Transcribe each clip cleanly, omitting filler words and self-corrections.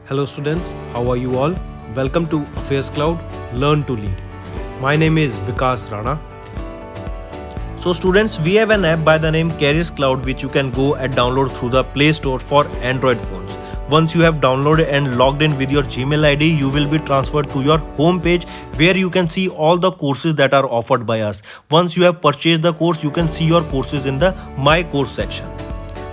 Hello students, how are you all? Welcome to Affairscloud, Learn to Lead. My name is Vikas Rana. So students, we have an app by the name Cloud which you can go and download through the Play Store for Android phones. Once you have downloaded and logged in with your Gmail ID, you will be transferred to your home page where you can see all the courses that are offered by us. Once you have purchased the course, you can see your courses in the My Course section.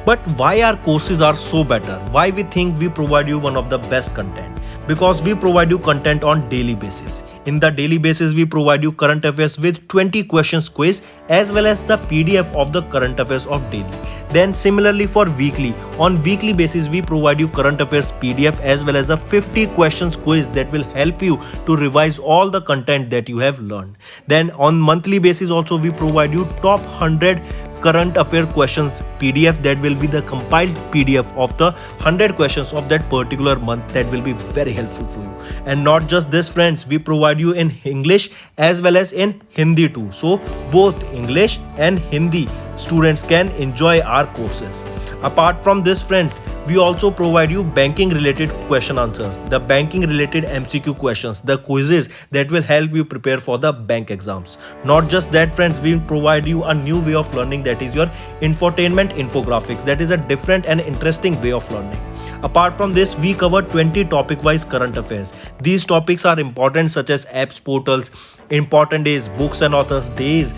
But why our courses are so better? Why we think we provide you one of the best content? Because we provide you content on daily basis. In the daily basis, we provide you current affairs with 20 questions quiz as well as the PDF of the current affairs of daily. Then similarly for weekly, on weekly basis we provide you current affairs PDF as well as a 50 questions quiz that will help you to revise all the content that you have learned. Then on monthly basis also we provide you top 100 current affair questions PDF that will be the compiled PDF of the 100 questions of that particular month that will be very helpful for you. And not just this friends, we provide you in English as well as in Hindi too. So both English and Hindi students can enjoy our courses. Apart from this friends, we also provide you banking related question answers, the banking related MCQ questions, the quizzes that will help you prepare for the bank exams. Not just that friends, we provide you a new way of learning, that is your infotainment infographics. That is a different and interesting way of learning. Apart from this, we cover 20 topic wise current affairs. These topics are important such as apps, portals, important days, books and authors days,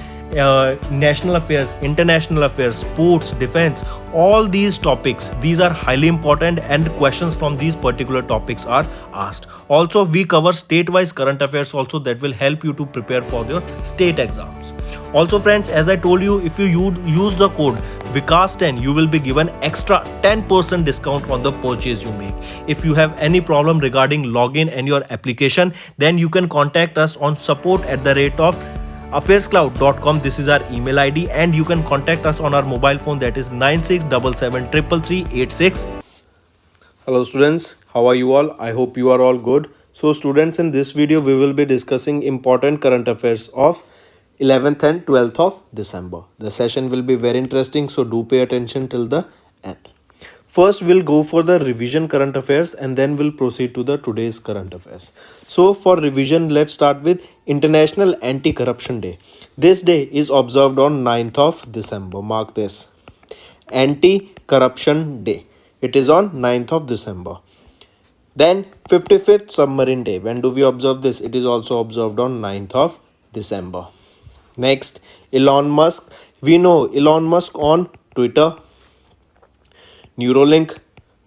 national affairs, international affairs, sports, defense, all these topics, these are highly important and questions from these particular topics are asked. Also we cover state-wise current affairs also that will help you to prepare for your state exams. Also friends, as I told you, if you use the code Vikas10, you will be given extra 10% discount on the purchase you make. If you have any problem regarding login and your application, then you can contact us on support@of Affairscloud.com. This is our email ID and you can contact us on our mobile phone, that is 96773336. Hello students, how are you all? I hope you are all good. So students, in this video we will be discussing important current affairs of 11th and 12th of December. The session will be very interesting, so do pay attention till the end. First, we'll go for the revision current affairs and then we'll proceed to the today's current affairs. So for revision, let's start with International Anti-Corruption Day. This day is observed on 9th of December. Mark this. Anti-Corruption Day. It is on 9th of December. Then 55th Submarine Day. When do we observe this? It is also observed on 9th of December. Next, Elon Musk. We know Elon Musk on Twitter, Neuralink,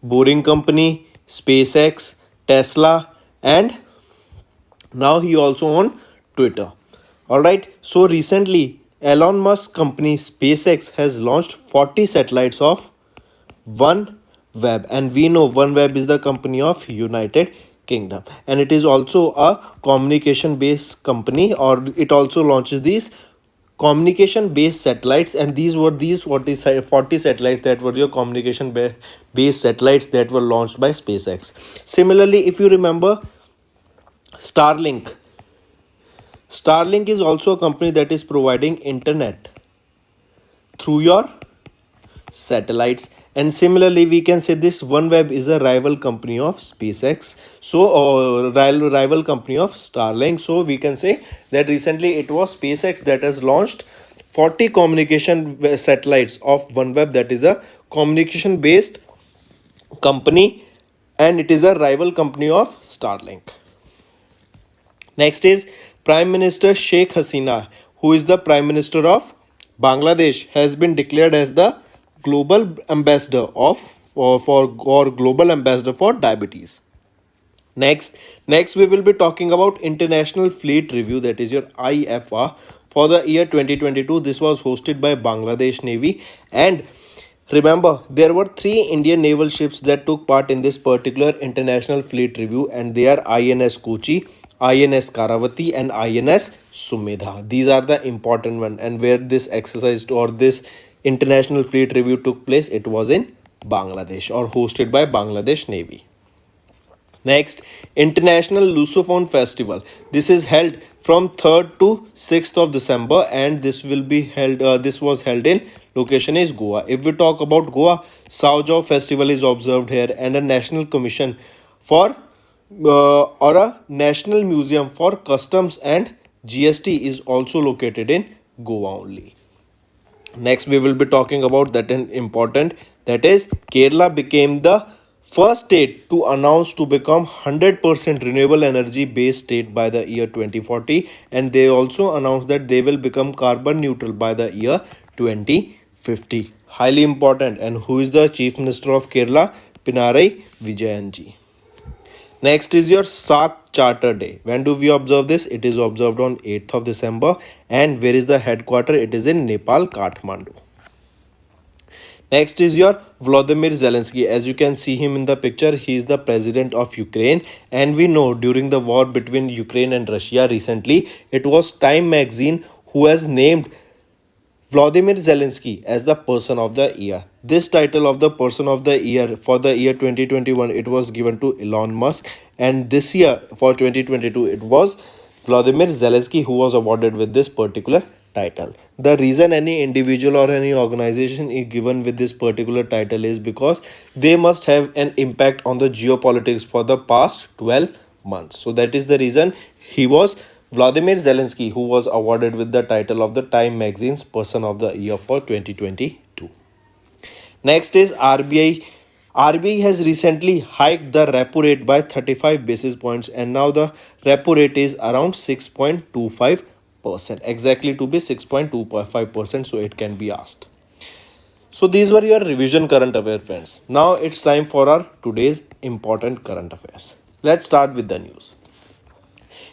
Boring Company, SpaceX, Tesla, and now he also on Twitter. Alright, so recently Elon Musk company SpaceX has launched 40 satellites of OneWeb, and we know OneWeb is the company of United Kingdom, and it is also a communication based company, or it also launches these communication based satellites, and these were 40 satellites that were your communication based satellites that were launched by SpaceX. Similarly, if you remember, Starlink is also a company that is providing internet through your satellites, and similarly we can say this OneWeb is a rival company of SpaceX, so rival company of Starlink. So we can say that recently it was SpaceX that has launched 40 communication satellites of OneWeb, that is a communication based company, and it is a rival company of Starlink. Next is Prime Minister Sheikh Hasina, who is the Prime Minister of Bangladesh, has been declared as the global ambassador global ambassador for diabetes. Next we will be talking about International Fleet Review, that is your IFR, for the year 2022. This was hosted by Bangladesh Navy, and remember there were 3 Indian naval ships that took part in this particular International Fleet Review, and they are INS Kochi, INS Karavati, and INS Sumedha. These are the important ones, and where this exercise or this International Fleet Review took place, it was in Bangladesh or hosted by Bangladesh Navy. Next, International Lusophone Festival. This is held from 3rd to 6th of December, and this will be held. This was held in location is Goa. If we talk about Goa, Sao Festival is observed here, and a national commission for or a national museum for customs and GST is also located in Goa only. Next, we will be talking about that an important, that is Kerala became the first state to announce to become 100% renewable energy based state by the year 2040, and they also announced that they will become carbon neutral by the year 2050. Highly important. And who is the Chief Minister of Kerala? Pinarayi Vijayan ji. Next is your SAC Charter Day. When do we observe this? It is observed on 8th of December. And where is the headquarter? It is in Nepal, Kathmandu. Next is your Volodymyr Zelensky. As you can see him in the picture, he is the president of Ukraine. And we know during the war between Ukraine and Russia recently, it was Time magazine who has named Vladimir Zelensky as the Person of the Year. This title of the Person of the Year for the year 2021, it was given to Elon Musk, and this year for 2022 it was Vladimir Zelensky who was awarded with this particular title. The reason any individual or any organization is given with this particular title is because they must have an impact on the geopolitics for the past 12 months. So that is the reason he was Vladimir Zelensky who was awarded with the title of the Time magazine's Person of the Year for 2022. Next is RBI. RBI has recently hiked the repo rate by 35 basis points, and now the repo rate is around 6.25%. Exactly to be 6.25%, so it can be asked. So these were your revision current affairs, friends. Now it's time for our today's important current affairs. Let's start with the news.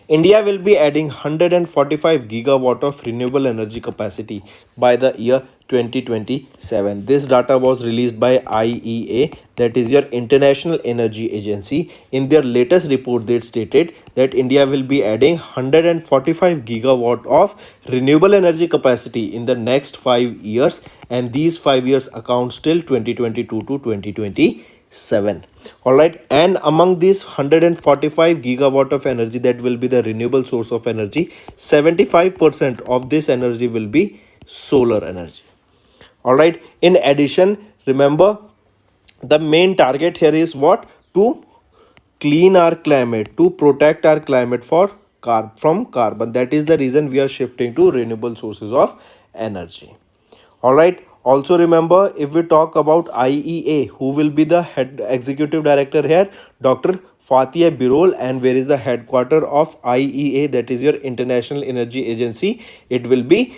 India will be adding 145 gigawatt of renewable energy capacity by the year 2027. This data was released by IEA, that is your International Energy Agency. In their latest report, they stated that India will be adding 145 gigawatt of renewable energy capacity in the next 5 years, and these 5 years accounts till 2022 to 2027. All right, and among these 145 gigawatt of energy that will be the renewable source of energy, 75% of this energy will be solar energy. All right, in addition, remember the main target here is what? To clean our climate, to protect our climate from carbon. That is the reason we are shifting to renewable sources of energy. All right. Also remember, if we talk about IEA, who will be the head executive director here? Dr. Fatih Birol. And where is the headquarter of IEA? That is your International Energy Agency. It will be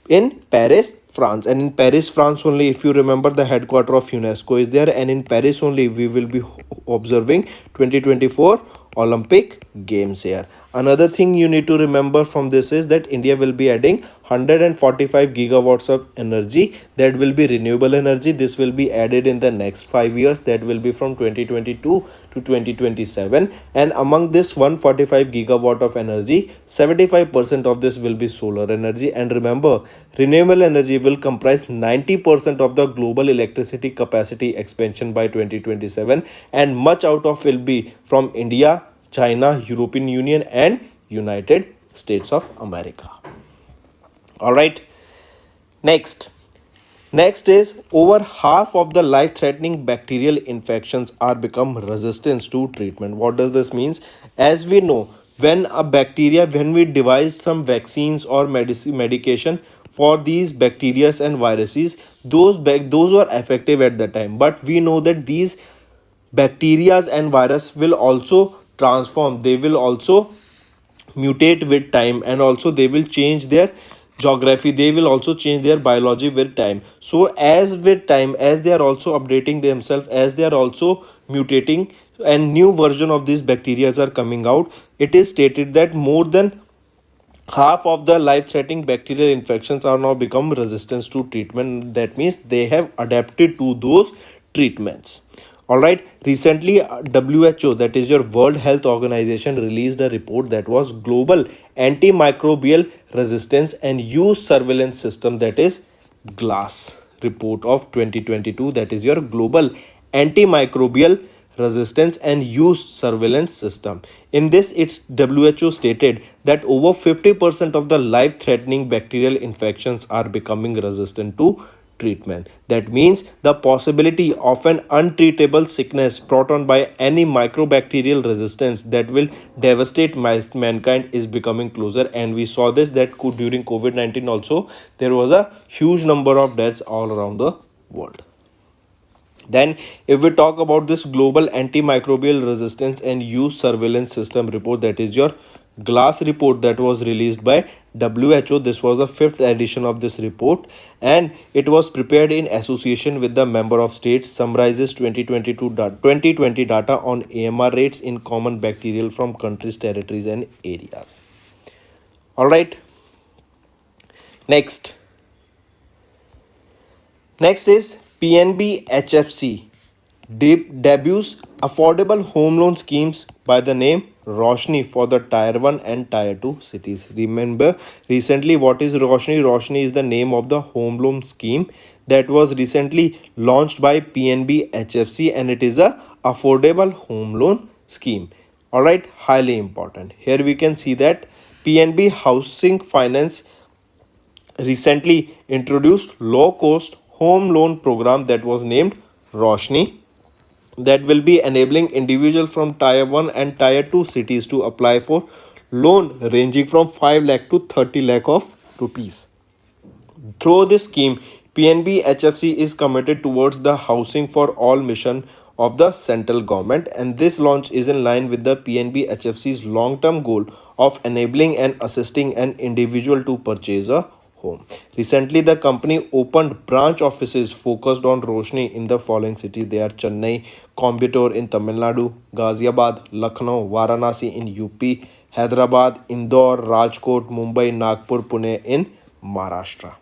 in Paris, France. And in Paris, France only, if you remember, the headquarter of UNESCO is there. And in Paris only, we will be observing 2024 Olympic Games here. Another thing you need to remember from this is that India will be adding 145 gigawatts of energy, that will be renewable energy. This will be added in the next 5 years, that will be from 2022 to 2027. And among this 145 gigawatt of energy, 75% of this will be solar energy. And remember, renewable energy will comprise 90% of the global electricity capacity expansion by 2027, and much out of will be from India, China, European Union and United States of America. All right. Next is over half of the life-threatening bacterial infections are become resistant to treatment. What does this mean? As we know, when we devise some vaccines or medication for these bacteria and viruses, those were effective at the time. But we know that these bacteria and virus will also transform, they will also mutate with time, and also they will change their geography, they will also change their biology with time. So as with time, as they are also updating themselves, as they are also mutating and new version of these bacteria are coming out, it is stated that more than half of the life-threatening bacterial infections are now become resistant to treatment. That means they have adapted to those treatments. All right, recently WHO, that is your World Health Organization, released a report that was Global Antimicrobial Resistance and Use Surveillance System, that is GLASS report of 2022, that is your Global Antimicrobial Resistance and Use Surveillance System. In this, its WHO stated that over 50% of the life-threatening bacterial infections are becoming resistant to treatment. That means the possibility of an untreatable sickness brought on by any microbacterial resistance that will devastate mankind is becoming closer, and we saw this that during COVID-19 also there was a huge number of deaths all around the world. Then, if we talk about this global antimicrobial resistance and use surveillance system report, that is your GLASS report that was released by WHO. This was the fifth edition of this report, and it was prepared in association with the member of states. Summarizes 2020 data on AMR rates in common bacterial from countries, territories, and areas. All right. Next. Next is PNB HFC debuts affordable home loan schemes by the name Roshni for the Tier 1 and Tier 2 cities. Remember recently what is Roshni? Roshni is the name of the home loan scheme that was recently launched by PNB HFC, and it is a affordable home loan scheme. Alright, highly important. Here we can see that PNB Housing Finance recently introduced low cost home loan program that was named Roshni, that will be enabling individual from Tier 1 and Tier 2 cities to apply for loan ranging from 5 lakh to 30 lakh of rupees. Through this scheme, PNB HFC is committed towards the housing for all mission of the central government, and this launch is in line with the PNB HFC's long-term goal of enabling and assisting an individual to purchase a home. Recently, the company opened branch offices focused on Roshni in the following cities. They are Chennai, Coimbatore in Tamil Nadu, Ghaziabad, Lucknow, Varanasi in UP, Hyderabad, Indore, Rajkot, Mumbai, Nagpur, Pune in Maharashtra.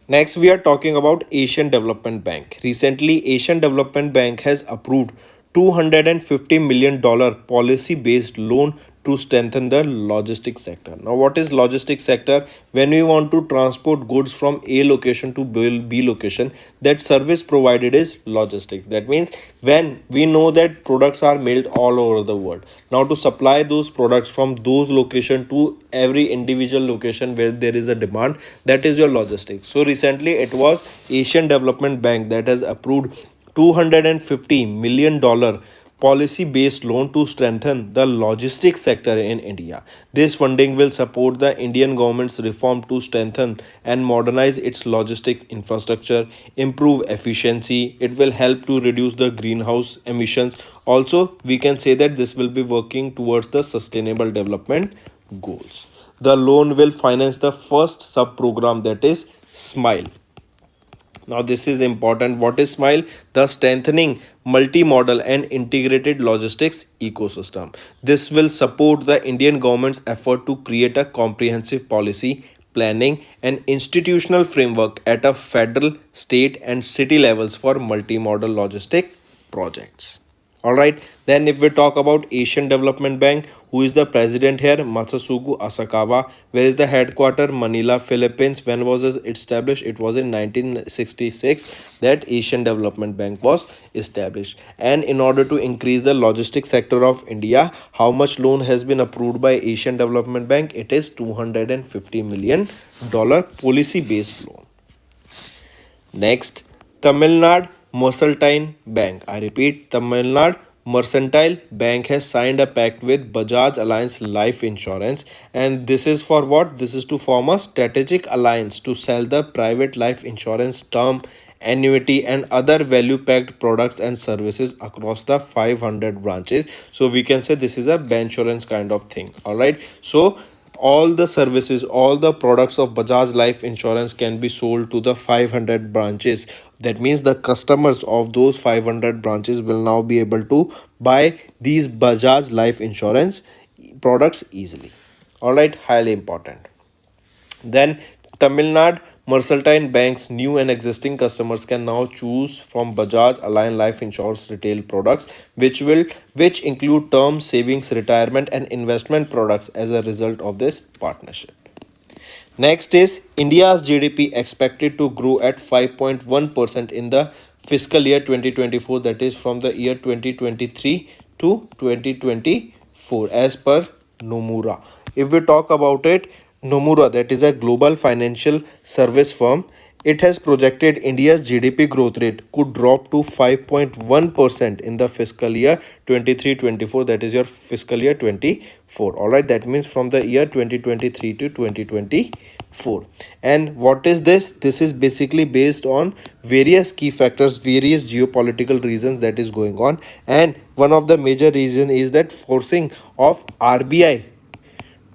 Next, we are talking about Asian Development Bank. Recently, Asian Development Bank has approved $250 million policy-based loan to strengthen the logistics sector. Now, what is logistics sector? When we want to transport goods from A location to B location, that service provided is logistics. That means when we know that products are made all over the world, now to supply those products from those location to every individual location where there is a demand, that is your logistics. So recently it was Asian Development Bank that has approved $250 million policy based loan to strengthen the logistics sector in India. This funding will support the Indian government's reform to strengthen and modernize its logistics infrastructure, improve efficiency. It will help to reduce the greenhouse emissions. Also, we can say that this will be working towards the sustainable development goals. The loan will finance the first sub program, that is SMILE. Now, this is important. What is SMILE? The Strengthening Multimodal and Integrated Logistics Ecosystem. This will support the Indian government's effort to create a comprehensive policy, planning, and institutional framework at a federal, state, and city levels for multimodal logistic projects. All right. Then if we talk about Asian Development Bank, who is the president here? Masasugu Asakawa. Where is the headquarter? Manila, Philippines. When was it established? It was in 1966 that Asian Development Bank was established. And in order to increase the logistics sector of India, how much loan has been approved by Asian Development Bank? It is $250 million policy based loan. Next, Tamil Nadu Mercantile Bank. I repeat, Tamil Nadu Mercantile Bank has signed a pact with Bajaj Alliance Life Insurance, and this is for what? This is to form a strategic alliance to sell the private life insurance, term, annuity, and other value-packed products and services across the 500 branches. So we can say this is a bancassurance kind of thing. All right. So all the services, all the products of Bajaj Life Insurance can be sold to the 500 branches. That means the customers of those 500 branches will now be able to buy these Bajaj Life Insurance products easily. All right, highly important. Then Tamil Nadu Mercantile Bank's new and existing customers can now choose from Bajaj Alliance Life Insurance retail products, which include term, savings, retirement, and investment products as a result of this partnership. Next is India's GDP expected to grow at 5.1% in the fiscal year 2024, that is from the year 2023 to 2024 as per Nomura. If we talk about it, Nomura, that is a global financial service firm, it has projected India's GDP growth rate could drop to 5.1% in the fiscal year 23-24. That is your fiscal year 24. All right, that means from the year 2023 to 2024. And what is this? This is basically based on various key factors, various geopolitical reasons that is going on, and one of the major reason is that forcing of RBI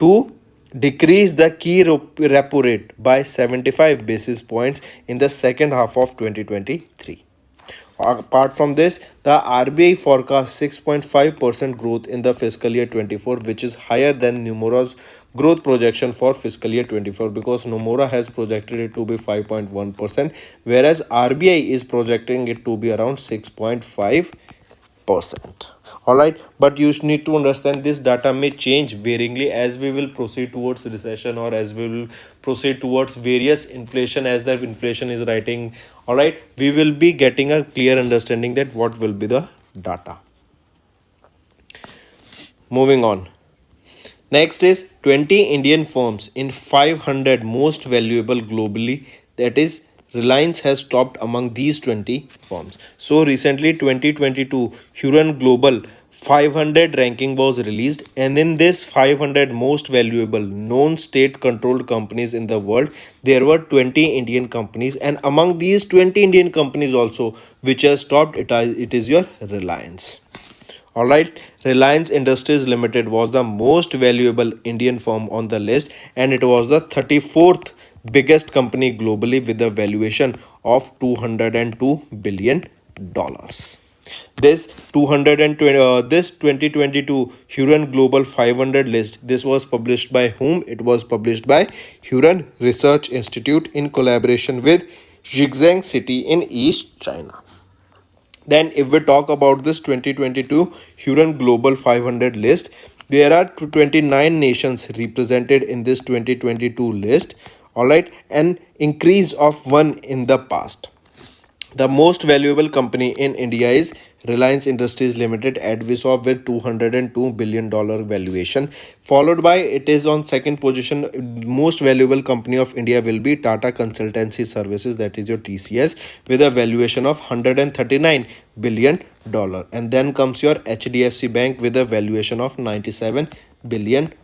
to decrease the key repo rate by 75 basis points in the second half of 2023. Apart from this, the RBI forecasts 6.5% growth in the fiscal year 24, which is higher than Nomura's growth projection for fiscal year 24, because Nomura has projected it to be 5.1%, whereas RBI is projecting it to be around 6.5%. All right, but you need to understand this data may change varyingly as we will proceed towards recession, or as we will proceed towards various inflation, as the inflation is writing. All right, we will be getting a clear understanding that what will be the data. Moving on, next is 20 Indian firms in 500 most valuable globally, that is Reliance has topped among these 20 firms. So recently 2022 Huron Global 500 ranking was released, and in this 500 most valuable non state controlled companies in the world, there were 20 Indian companies, and among these 20 Indian companies also which has topped it is your Reliance. All right, Reliance Industries Limited was the most valuable Indian firm on the list, and it was the 34th biggest company globally with a valuation of $202 billion. This 220 this 2022 Huron Global 500 list, this was published by whom? It was published by Huron Research Institute in collaboration with Zhejiang City in East China. Then if we talk about this 2022 Huron Global 500 list, there are 29 nations represented in this 2022 list. All right, an increase of one in the past. The most valuable company in India is Reliance Industries Limited at VSOP with $202 billion valuation. Followed by, it is on second position, most valuable company of India will be Tata Consultancy Services, that is your TCS, with a valuation of $139 billion. And then comes your HDFC Bank with a valuation of $97 billion.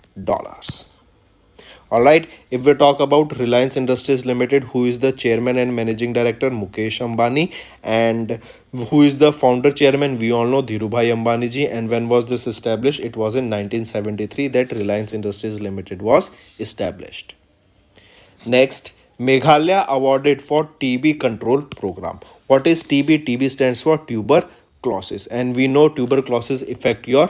All right, if we talk about Reliance Industries Limited, who is the chairman and managing director? Mukesh Ambani. And who is the founder chairman? We all know Dhirubhai Ambani ji. And when was this established? It was in 1973 that Reliance Industries Limited was established. Next, Meghalaya awarded for TB control program. What is TB? TB stands for tuberculosis, and we know tuberculosis affect your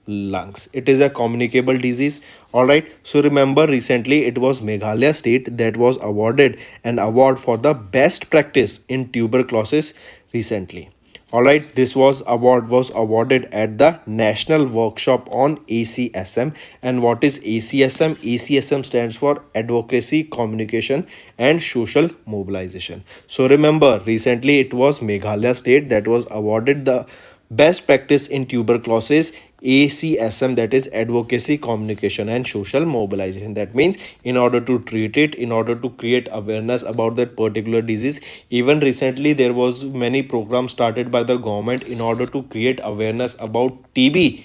lungs. It is a communicable disease. All right, so remember recently it was Meghalaya state that was awarded an award for the best practice in tuberculosis recently. All right, this was awarded at the National Workshop on ACSM. And what is ACSM? ACSM stands for Advocacy, Communication and Social Mobilization. So remember recently it was Meghalaya state that was awarded the best practice in tuberculosis, ACSM, that is Advocacy, Communication and Social Mobilization. That means in order to treat it, in order to create awareness about that particular disease, even recently there was many programs started by the government in order to create awareness about TB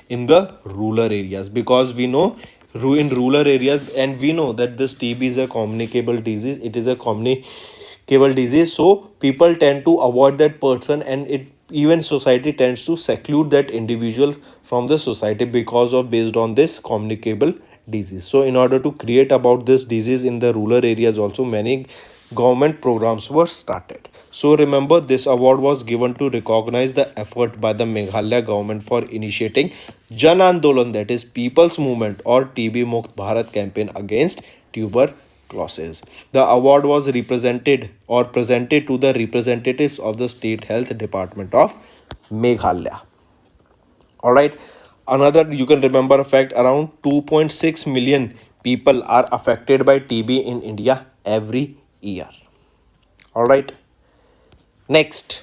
in the rural areas, because we know in rural areas, and we know that this TB is a communicable disease. It is a communicable disease, so people tend to avoid that person, and it even society tends to seclude that individual from the society because of based on this communicable disease. So in order to create about this disease in the rural areas also, many government programs were started. So remember, this award was given to recognize the effort by the Meghalaya government for initiating Jan Andolan, that is People's Movement or TB Mukt Bharat campaign against tuberculosis. The award was represented or presented to the representatives of the State Health Department of Meghalaya. All right, another you can remember a fact, around 2.6 million people are affected by TB in India every year. All right, next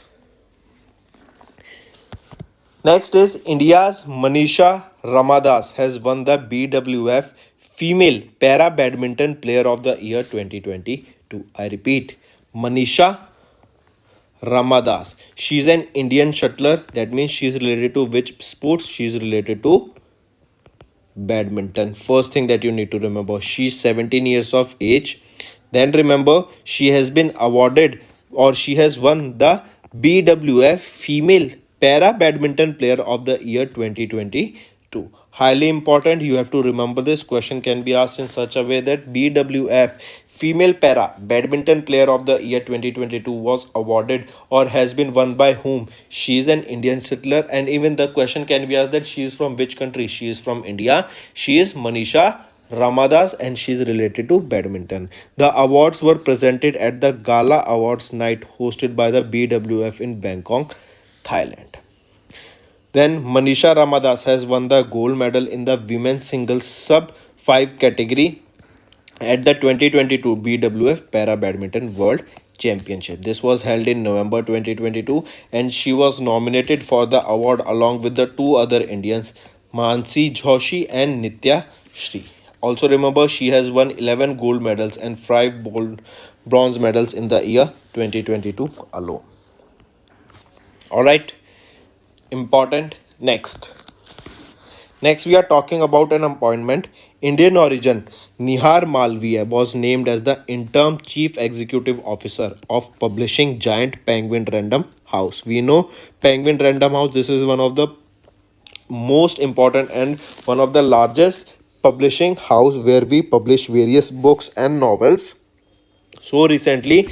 is India's Manisha Ramadas has won the BWF Female Para Badminton Player of the Year 2022. I repeat, Manisha Ramadas. She's an Indian shuttler. That means she's related to which sports? She's related to badminton. First thing that you need to remember, she's 17 years of age. Then remember, she has been awarded or she has won the BWF Female Para Badminton Player of the Year 2022. Highly important, you have to remember this question can be asked in such a way that BWF Female Para Badminton Player of the Year 2022 was awarded or has been won by whom? She is an Indian settler, and even the question can be asked that she is from which country? She is from India. She is Manisha Ramadas and she is related to badminton. The awards were presented at the Gala Awards night hosted by the BWF in Bangkok, Thailand. Then Manisha Ramadas has won the gold medal in the women's singles sub 5 category at the 2022 BWF Para Badminton World Championship. This was held in November 2022 and she was nominated for the award along with the two other Indians, Mansi Joshi and Nitya Shri. Also remember, she has won 11 gold medals and 5 bronze medals in the year 2022 alone. Alright, important. Next, we are talking about an appointment. Indian origin Nihar Malviya was named as the interim chief executive officer of publishing giant Penguin Random House. We know Penguin Random House, this is one of the most important and one of the largest publishing house where we publish various books and novels. So recently,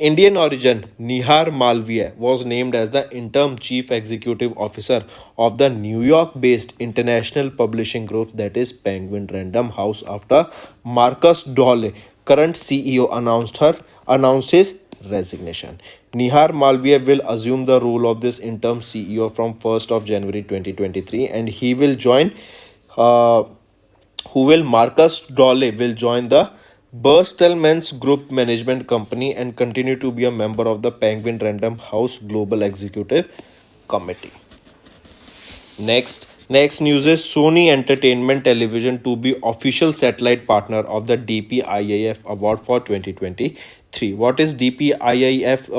Indian origin Nihar Malviya was named as the interim chief executive officer of the New York based international publishing group that is Penguin Random House after Marcus Dole, current CEO, announced his resignation. Nihar Malviya will assume the role of this interim CEO from 1st of January 2023 and he will join uh, Marcus Dole will join the Bertelsmann's Group Management Company and continue to be a member of the Penguin Random House Global Executive Committee. Next news is Sony Entertainment Television to be official satellite partner of the DPIIF Award for 2023. What is DPIFF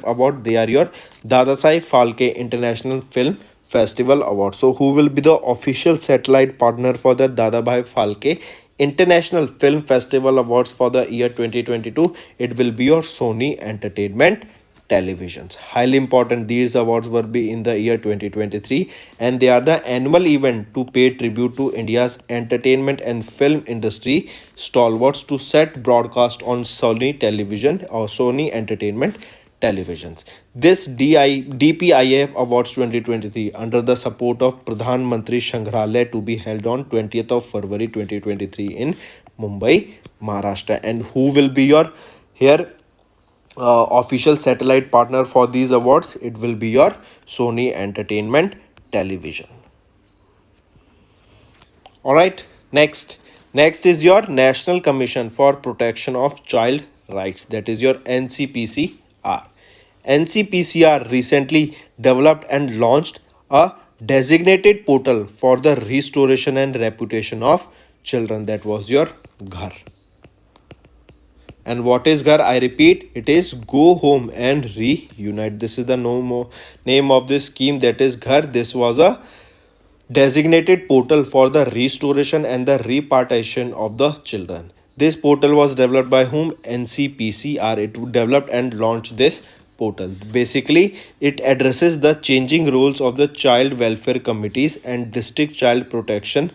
Award? They are your Dadasai Phalke International Film Festival Award. So who will be the official satellite partner for the Dadabhai Phalke International Film Festival Awards for the year 2022? It will be your Sony Entertainment Televisions. Highly important, these awards will be in the year 2023 and they are the annual event to pay tribute to India's entertainment and film industry stalwarts to set broadcast on Sony Television or Sony Entertainment Televisions. This DPIF Awards 2023 under the support of Pradhan Mantri Shangralaya to be held on 20th of February 2023 in Mumbai, Maharashtra. And who will be your here official satellite partner for these awards? It will be your Sony Entertainment Television. All right, next is your National Commission for Protection of Child Rights, that is your NCPCR. NCPCR recently developed and launched a designated portal for the restoration and reputation of children, that was your Ghar. And what is Ghar? I repeat, it is Go Home and Reunite. This is the name of this scheme, that is Ghar. This was a designated portal for the restoration and the repartition of the children. This portal was developed by whom? NCPCR. It developed and launched this portal. Basically, it addresses the changing roles of the child welfare committees and district child protection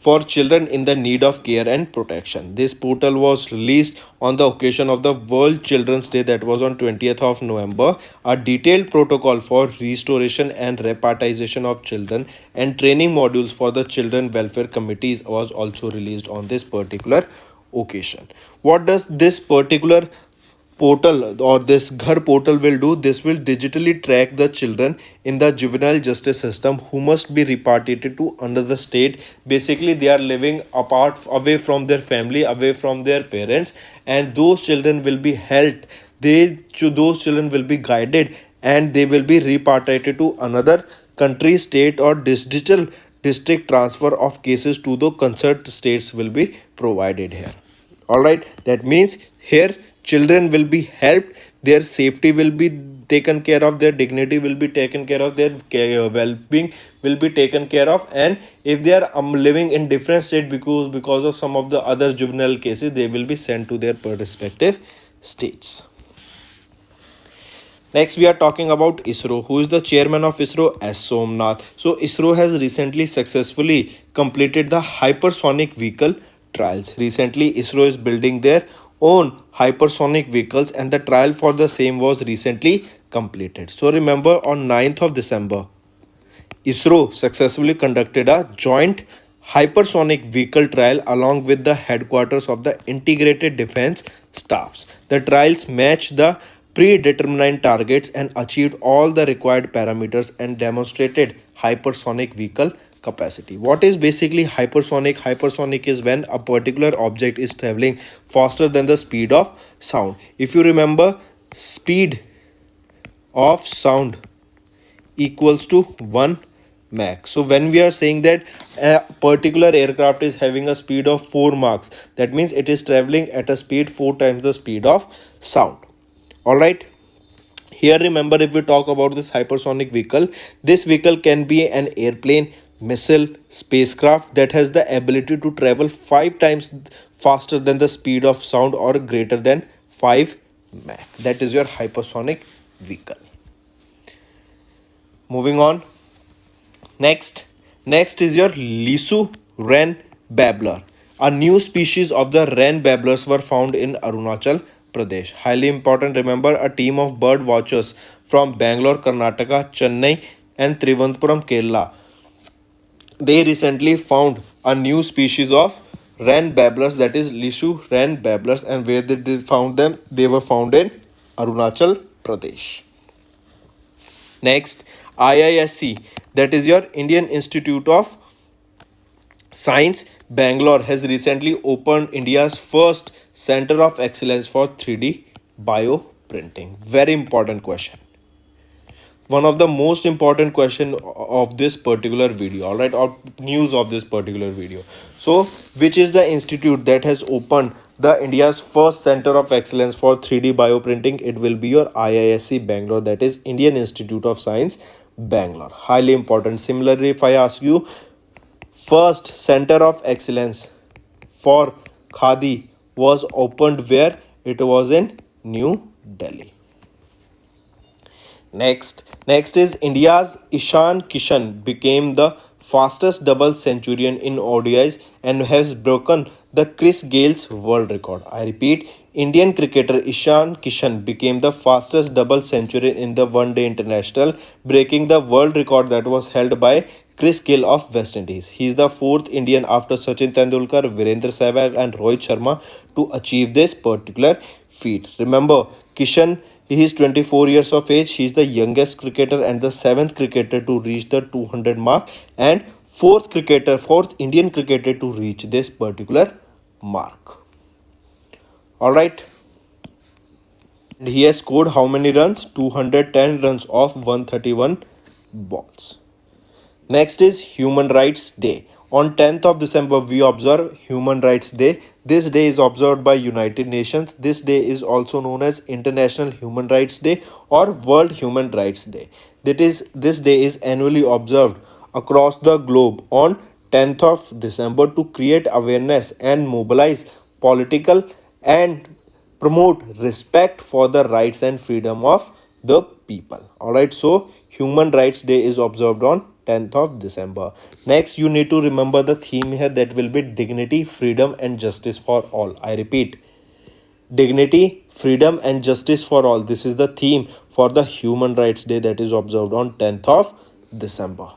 for children in the need of care and protection. This portal was released on the occasion of the World Children's Day, that was on 20th of November. A detailed protocol for restoration and repartition of children and training modules for the children welfare committees was also released on this particular occasion. What does this particular portal or this Ghar portal will do? This will digitally track the children in the juvenile justice system who must be repatriated to another state. Basically, they are living apart, away from their family, away from their parents, and those children will be helped. Those children will be guided and they will be repatriated to another country, state, or digital district. Transfer of cases to the concerned states will be provided here. All right, that means here children will be helped, their safety will be taken care of, their dignity will be taken care of, their well-being will be taken care of. And if they are living in different state because of some of the other juvenile cases, they will be sent to their respective states. Next, we are talking about ISRO. Who is the chairman of ISRO? S. Somnath. So, ISRO has recently successfully completed the hypersonic vehicle trials. Recently, ISRO is building their own hypersonic vehicles, and the trial for the same was recently completed. So, remember, on 9th of December, ISRO successfully conducted a joint hypersonic vehicle trial along with the headquarters of the Integrated Defense Staffs. The trials matched the predetermined targets and achieved all the required parameters and demonstrated hypersonic vehicle capacity. What is basically hypersonic? Hypersonic is when a particular object is traveling faster than the speed of sound. If you remember, speed of sound equals to 1 Mach. So when we are saying that a particular aircraft is having a speed of 4 Machs, that means it is traveling at a speed 4 times the speed of sound. Alright. Here remember, if we talk about this hypersonic vehicle, this vehicle can be an airplane, missile, spacecraft that has the ability to travel 5 times faster than the speed of sound or greater than 5 Mach. That is your hypersonic vehicle. Moving on. Next is your Lisu wren babbler. A new species of the wren babblers were found in Arunachal Pradesh. Highly important. Remember, a team of bird watchers from Bangalore, Karnataka, Chennai, and Trivandrum, Kerala. They recently found a new species of wren babblers, that is Lisu wren babblers, and where they found them? They were found in Arunachal Pradesh. Next, IISc, that is your Indian Institute of Science, Bangalore, has recently opened India's first Center of Excellence for 3D bioprinting. Very important question. One of the most important question of this particular video, all right, or news of this particular video. So, which is the institute that has opened the India's first Center of Excellence for 3D bioprinting? It will be your IISc Bangalore, that is Indian Institute of Science, Bangalore. Highly important. Similarly, if I ask you, first Center of Excellence for Khadi was opened where? It was in New Delhi. Next is India's Ishan Kishan became the fastest double centurion in ODIs and has broken the Chris Gale's world record. I repeat, Indian cricketer Ishan Kishan became the fastest double centurion in the one-day international, breaking the world record that was held by Chris Gale of West Indies. He is the fourth Indian after Sachin Tendulkar, Virendra Sehwag and Rohit Sharma to achieve this particular feat. Remember, Kishan, he is 24 years of age. He is the youngest cricketer and the 7th cricketer to reach the 200 mark and fourth Indian cricketer to reach this particular mark. Alright. And he has scored how many runs? 210 runs off 131 balls. Next is Human Rights Day. On 10th of December, we observe Human Rights Day. This day is observed by United Nations. This day is also known as International Human Rights Day or World Human Rights Day. This day is annually observed across the globe on 10th of December to create awareness and mobilize political and promote respect for the rights and freedom of the people. Alright, so Human Rights Day is observed on 10th of December. Next, you need to remember the theme here, that will be dignity, freedom and justice for all. I repeat, dignity, freedom and justice for all. This is the theme for the Human Rights Day that is observed on 10th of December.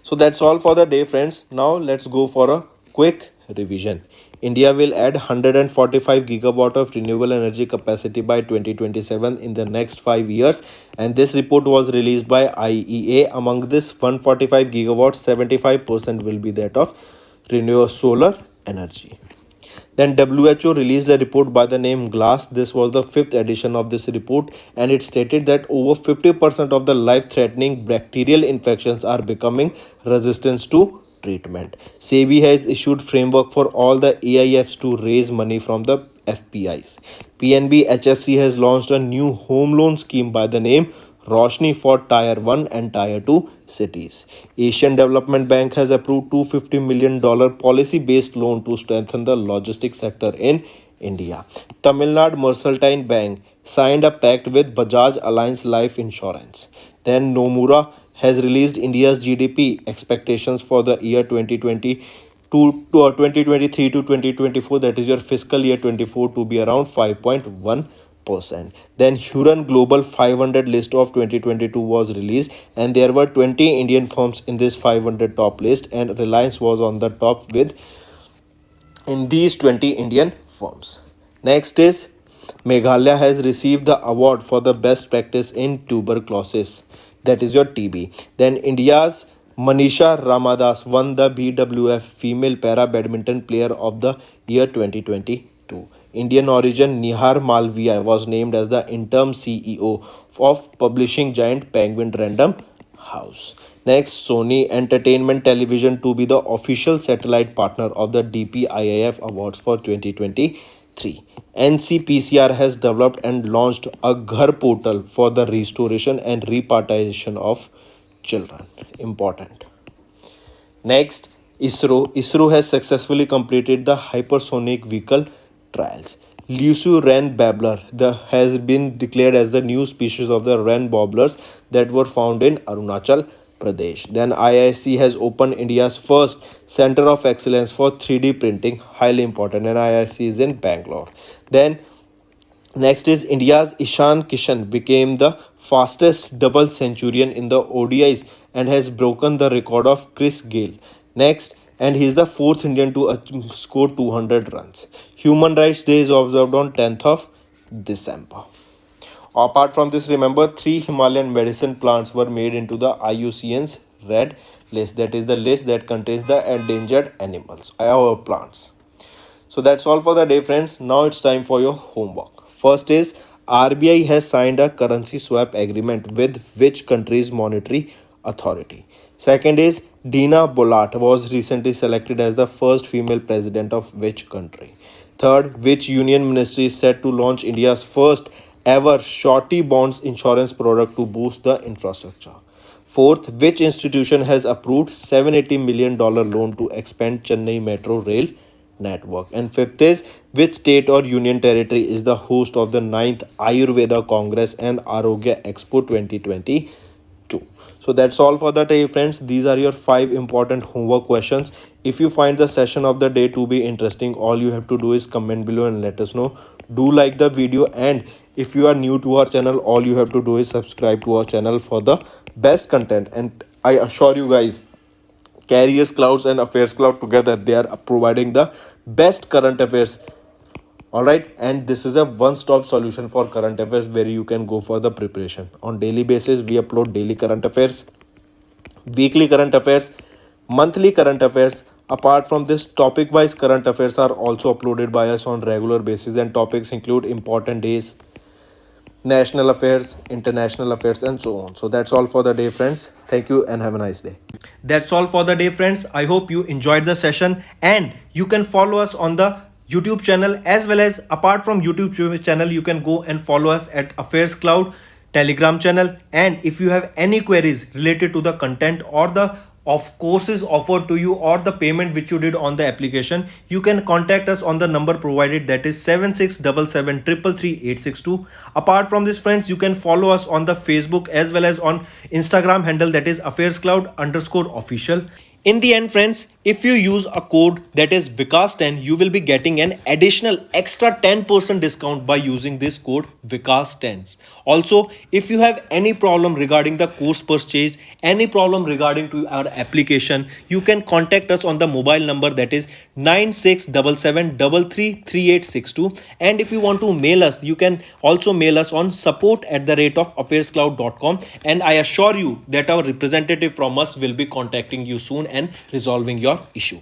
So that's all for the day, friends. Now let's go for a quick revision. India will add 145 gigawatt of renewable energy capacity by 2027 in the next 5 years, and this report was released by IEA. Among this 145 gigawatts, 75% will be that of renewable solar energy. Then WHO released a report by the name GLASS. This was the 5th edition of this report, and it stated that over 50% of the life-threatening bacterial infections are becoming resistant to treatment. SEBI has issued framework for all the AIFs to raise money from the FPIs. PNB HFC has launched a new home loan scheme by the name Roshni for Tier 1 and Tier 2 cities. Asian Development Bank has approved $250 million policy-based loan to strengthen the logistics sector in India. Tamil Nadu Mercantile Bank signed a pact with Bajaj Alliance Life Insurance. Then Nomura has released India's GDP expectations for the year 2023 to 2024, that is your fiscal year 24, to be around 5.1%. Then Huron Global 500 list of 2022 was released, and there were 20 Indian firms in this 500 top list, and Reliance was on the top with in these 20 Indian firms. Next is Meghalaya has received the award for the best practice in tuberculosis, that is your TB. Then India's Manisha Ramadas won the BWF Female Para Badminton Player of the Year 2022. Indian origin Nihar Malviya was named as the interim CEO of publishing giant Penguin Random House. Next, Sony Entertainment Television to be the official satellite partner of the DPIIF Awards for 2023. NCPCR has developed and launched a Ghar portal for the restoration and repatriation of children. Important. Next, ISRO has successfully completed the hypersonic vehicle trials. Lucy wren babbler has been declared as the new species of the wren bobblers that were found in Arunachal Pradesh. Then IISc has opened India's first Center of Excellence for 3D printing, highly important, and IISc is in Bangalore. Then next is India's Ishan Kishan became the fastest double centurion in the ODIs and has broken the record of Chris Gale. Next, and he is the fourth Indian to score 200 runs. Human Rights Day is observed on 10th of December. Apart from this, remember 3 Himalayan medicine plants were made into the IUCN's red list. That is the list that contains the endangered animals, our plants. So that's all for the day, friends. Now it's time for your homework. First is RBI has signed a currency swap agreement with which country's monetary authority. Second is Dina Bolat was recently selected as the first female president of which country. Third, which union ministry is set to launch India's first ever shorty bonds insurance product to boost the infrastructure. Fourth, which institution has approved $780 million loan to expand Chennai Metro Rail network. And fifth is which state or union territory is the host of the 9th Ayurveda Congress and Arogya Expo 2022. So that's all for the day, friends. These are your 5 important homework questions. If you find the session of the day to be interesting, all you have to do is comment below and let us know. Do like the video, and if you are new to our channel, all you have to do is subscribe to our channel for the best content. And I assure you guys, Careers Clouds and Affairs Cloud together, they are providing the best current affairs. Alright, and this is a one-stop solution for current affairs where you can go for the preparation. On daily basis, we upload daily current affairs, weekly current affairs, monthly current affairs. Apart from this, topic-wise current affairs are also uploaded by us on regular basis, and topics include important days, national affairs, international affairs, and so on. So that's all for the day, friends. Thank you and have a nice day. That's all for the day, friends. I hope you enjoyed the session, and you can follow us on the YouTube channel, as well as apart from YouTube channel, you can go and follow us at Affairs Cloud Telegram channel. And if you have any queries related to the content or the courses offered to you or the payment which you did on the application, you can contact us on the number provided, that is 7677333862. Apart from this, friends, you can follow us on the Facebook as well as on Instagram handle, that is Affairscloud_official. In the end, friends, if you use a code that is Vikas10, you will be getting an additional extra 10% discount by using this code Vikas10. Also, if you have any problem regarding the course purchase, any problem regarding to our application, you can contact us on the mobile number, that is 9677333862. And if you want to mail us, you can also mail us on support@affairscloud.com. And I assure you that our representative from us will be contacting you soon and resolving your issue.